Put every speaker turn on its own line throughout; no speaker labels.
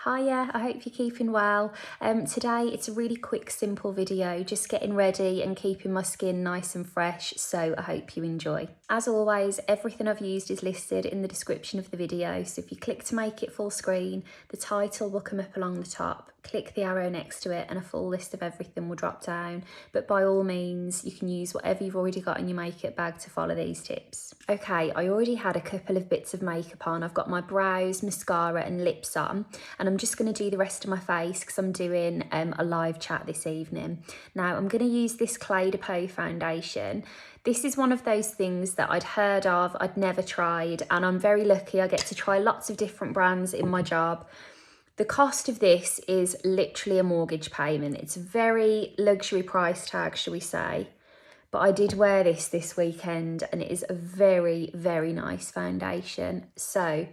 Hiya, I hope you're keeping well. Today it's a really quick, simple video, just getting ready and keeping my skin nice and fresh, so I hope you enjoy. As always, everything I've used is listed in the description of the video, so if you click to make it full screen, the title will come up along the top, click the arrow next to it and a full list of everything will drop down, but by all means you can use whatever you've already got in your makeup bag to follow these tips. Okay, I already had a couple of bits of makeup on. I've got my brows, mascara and lips on, and I'm just going to do the rest of my face because I'm doing a live chat this evening. Now I'm going to use this Cle de Peau foundation. This is one of those things that I'd heard of, I'd never tried, and I'm very lucky I get to try lots of different brands in my job. The cost of this is literally a mortgage payment. It's a very luxury price tag, shall we say. But I did wear this weekend and it is a very, very nice foundation. So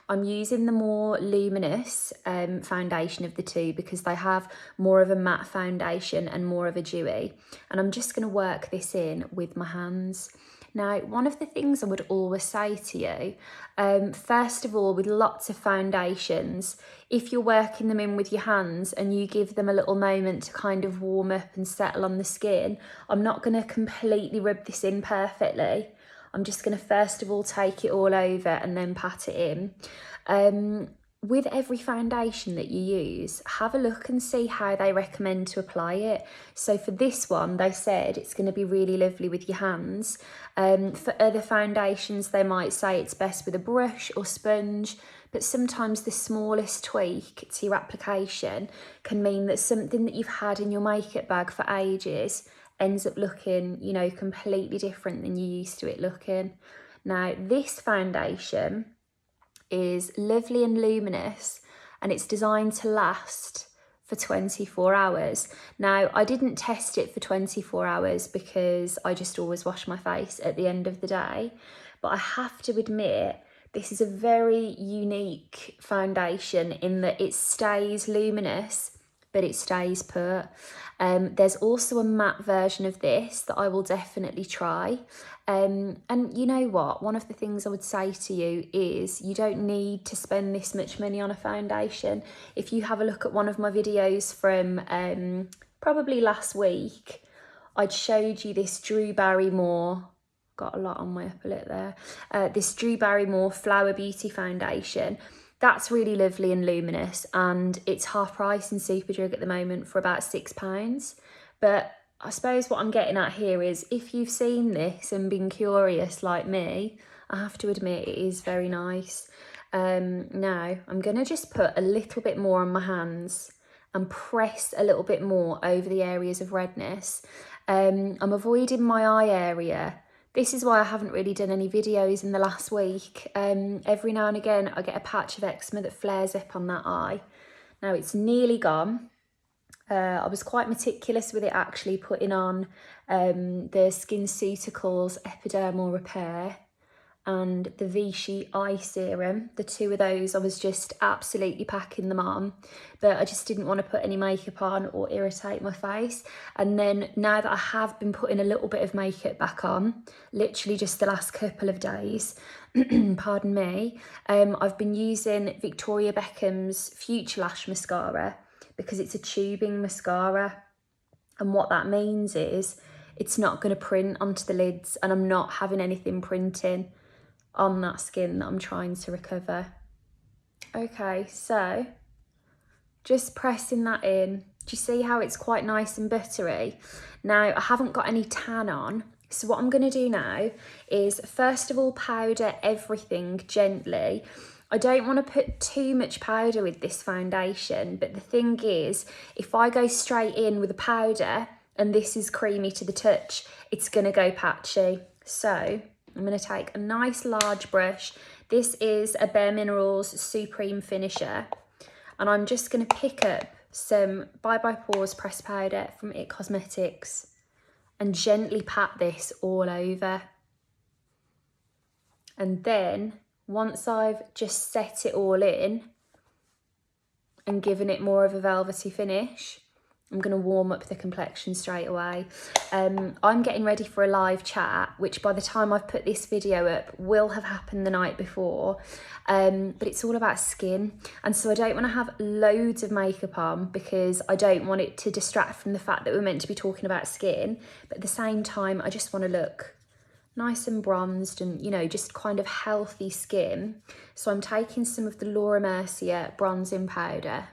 I'm using the more luminous foundation of the two because they have more of a matte foundation and more of a dewy. And I'm just going to work this in with my hands. Now, one of the things I would always say to you, first of all, with lots of foundations, if you're working them in with your hands and you give them a little moment to kind of warm up and settle on the skin, I'm not going to completely rub this in perfectly. I'm just going to first of all take it all over and then pat it in. With every foundation that you use, have a look and see how they recommend to apply it. So for this one, they said it's going to be really lovely with your hands. For other foundations, they might say it's best with a brush or sponge, but sometimes the smallest tweak to your application can mean that something that you've had in your makeup bag for ages ends up looking, you know, completely different than you're used to it looking. Now, this foundation is lovely and luminous and it's designed to last for 24 hours. Now, I didn't test it for 24 hours because I just always wash my face at the end of the day, but I have to admit this is a very unique foundation in that it stays luminous but it stays put. There's also a matte version of this that I will definitely try. And you know what? One of the things I would say to you is you don't need to spend this much money on a foundation. If you have a look at one of my videos from probably last week, I'd showed you this Drew Barrymore, got a lot on my upper lip there, this Drew Barrymore Flower Beauty foundation. That's really lovely and luminous and it's half price in Superdrug at the moment for about £6. But I suppose what I'm getting at here is if you've seen this and been curious like me, I have to admit it is very nice. Now I'm going to just put a little bit more on my hands and press a little bit more over the areas of redness. I'm avoiding my eye area. This is why I haven't really done any videos in the last week. Every now and again, I get a patch of eczema that flares up on that eye. Now it's nearly gone. I was quite meticulous with it actually, putting on the Skin Ceuticals Epidermal Repair and the Vichy eye serum. The two of those, I was just absolutely packing them on, but I just didn't want to put any makeup on or irritate my face. And then now that I have been putting a little bit of makeup back on, literally just the last couple of days, pardon me, I've been using Victoria Beckham's Future Lash Mascara because it's a tubing mascara. And what that means is it's not going to print onto the lids and I'm not having anything printing on that skin that I'm trying to recover. Okay, so just pressing that in. Do you see how it's quite nice and buttery? Now, I haven't got any tan on, so what I'm going to do now is first of all powder everything gently. I don't want to put too much powder with this foundation, but the thing is, if I go straight in with a powder and this is creamy to the touch, it's going to go patchy. So I'm going to take a nice large brush. This is a Bare Minerals Supreme Finisher. And I'm just going to pick up some Bye Bye Pores pressed powder from It Cosmetics and gently pat this all over. And then once I've just set it all in and given it more of a velvety finish, I'm going to warm up the complexion straight away. I'm getting ready for a live chat, which by the time I've put this video up will have happened the night before. But it's all about skin. And so I don't want to have loads of makeup on because I don't want it to distract from the fact that we're meant to be talking about skin. But at the same time, I just want to look nice and bronzed and, you know, just kind of healthy skin. So I'm taking some of the Laura Mercier bronzing powder.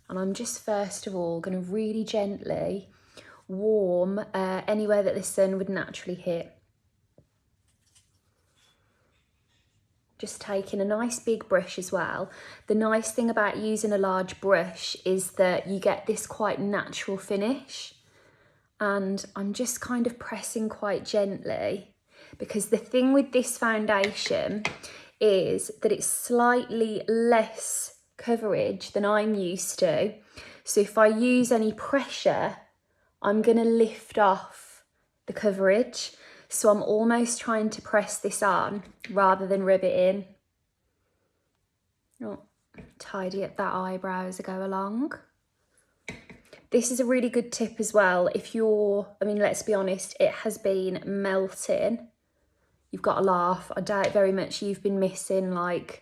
And I'm just first of all going to really gently warm anywhere that the sun would naturally hit. Just taking a nice big brush as well. The nice thing about using a large brush is that you get this quite natural finish. And I'm just kind of pressing quite gently, because the thing with this foundation is that it's slightly less coverage than I'm used to. So if I use any pressure, I'm going to lift off the coverage. So I'm almost trying to press this on rather than rub it in. Oh, tidy up that eyebrow as I go along. This is a really good tip as well. If you're, I mean, let's be honest, it has been melting. You've got to laugh. I doubt very much you've been missing like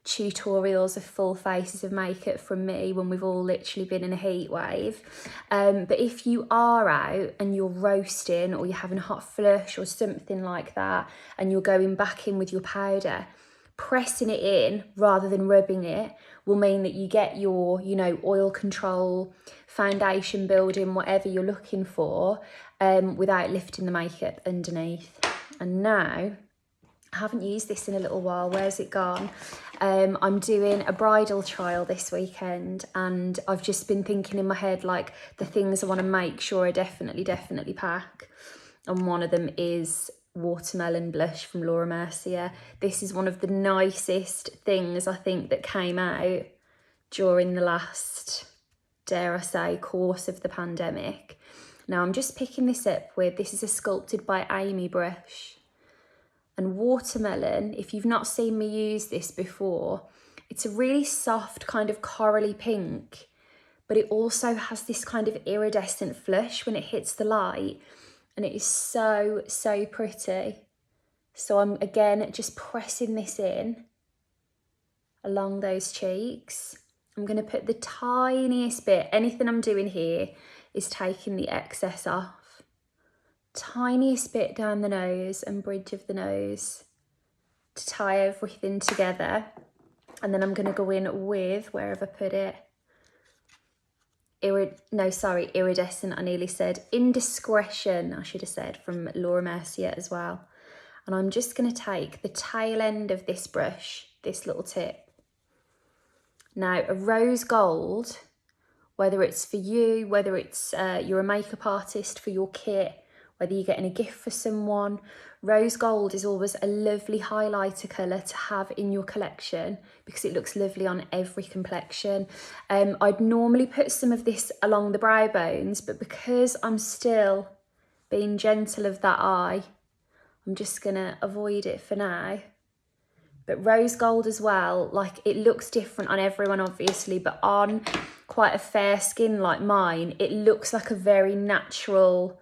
tutorials of full faces of makeup from me when we've all literally been in a heat wave. But if you are out and you're roasting or you're having a hot flush or something like that and you're going back in with your powder, pressing it in rather than rubbing it will mean that you get your, you know, oil control, foundation building, whatever you're looking for, without lifting the makeup underneath. And now, I haven't used this in a little while. Where's it gone? I'm doing a bridal trial this weekend, and I've just been thinking in my head like the things I want to make sure I definitely pack. And one of them is watermelon blush from Laura Mercier. This is one of the nicest things I think that came out during the last, dare I say, course of the pandemic. Now I'm just picking this up with, this is a Sculpted by Amy brush. And watermelon, if you've not seen me use this before, it's a really soft kind of corally pink, but it also has this kind of iridescent flush when it hits the light, and it is so, so pretty. So I'm, again, just pressing this in along those cheeks. I'm going to put the tiniest bit, anything I'm doing here is taking the excess off. Tiniest bit down the nose and bridge of the nose to tie everything together. And then I'm going to go in with, where have I put it? Iridescent, I nearly said. Indiscretion, I should have said, from Laura Mercier as well. And I'm just going to take the tail end of this brush, this little tip. Now, a rose gold, whether it's for you, whether it's you're a makeup artist for your kit, whether you're getting a gift for someone, rose gold is always a lovely highlighter colour to have in your collection because it looks lovely on every complexion. I'd normally put some of this along the brow bones, but because I'm still being gentle of that eye, I'm just going to avoid it for now. But rose gold as well, like it looks different on everyone obviously, but on quite a fair skin like mine, it looks like a very natural,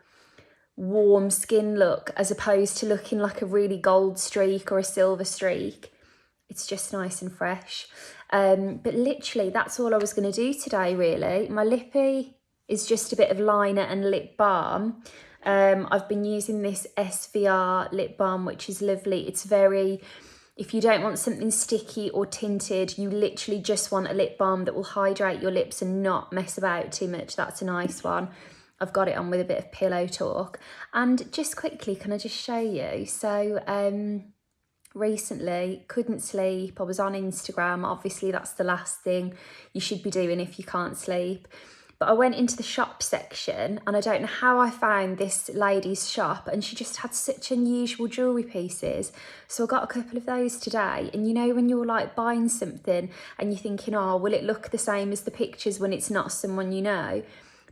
warm skin look as opposed to looking like a really gold streak or a silver streak. It's just nice and fresh. But literally that's all I was going to do today really. My lippy is just a bit of liner and lip balm. I've been using this SVR Lip Balm, which is lovely. It's very, if you don't want something sticky or tinted, you literally just want a lip balm that will hydrate your lips and not mess about too much. That's a nice one. I've got it on with a bit of pillow talk. And just quickly, can I just show you? So recently, couldn't sleep. I was on Instagram. Obviously, that's the last thing you should be doing if you can't sleep. But I went into the shop section and I don't know how I found this lady's shop, and she just had such unusual jewellery pieces. So I got a couple of those today. And you know when you're like buying something and you're thinking, oh, will it look the same as the pictures when it's not someone you know?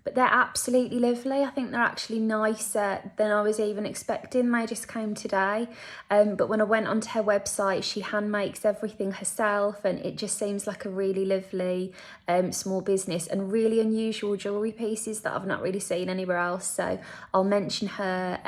but they're absolutely lovely. I think they're actually nicer than I was even expecting. They just came today, but when I went onto her website, she hand makes everything herself, and it just seems like a really lovely small business, and really unusual jewellery pieces that I've not really seen anywhere else. So I'll mention her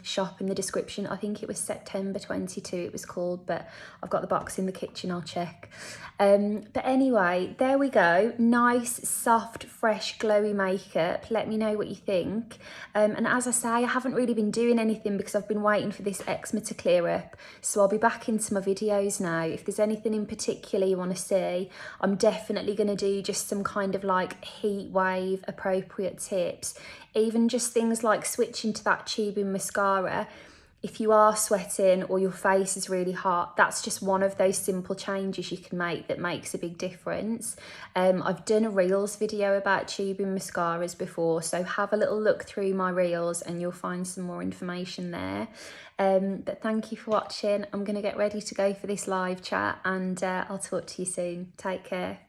shop in the description. I think it was September 22 it was called, but I've got the box in the kitchen, I'll check. But anyway, there we go. Nice, soft, fresh, glowy makeup. Let me know what you think. And as I say, I haven't really been doing anything because I've been waiting for this eczema to clear up. So I'll be back into my videos now. If there's anything in particular you want to see, I'm definitely going to do just some kind of like heat wave appropriate tips. Even just things like switching to that tubing mascara. If you are sweating or your face is really hot, that's just one of those simple changes you can make that makes a big difference. I've done a Reels video about tubing mascaras before, so have a little look through my Reels and you'll find some more information there. But thank you for watching. I'm going to get ready to go for this live chat, and I'll talk to you soon. Take care.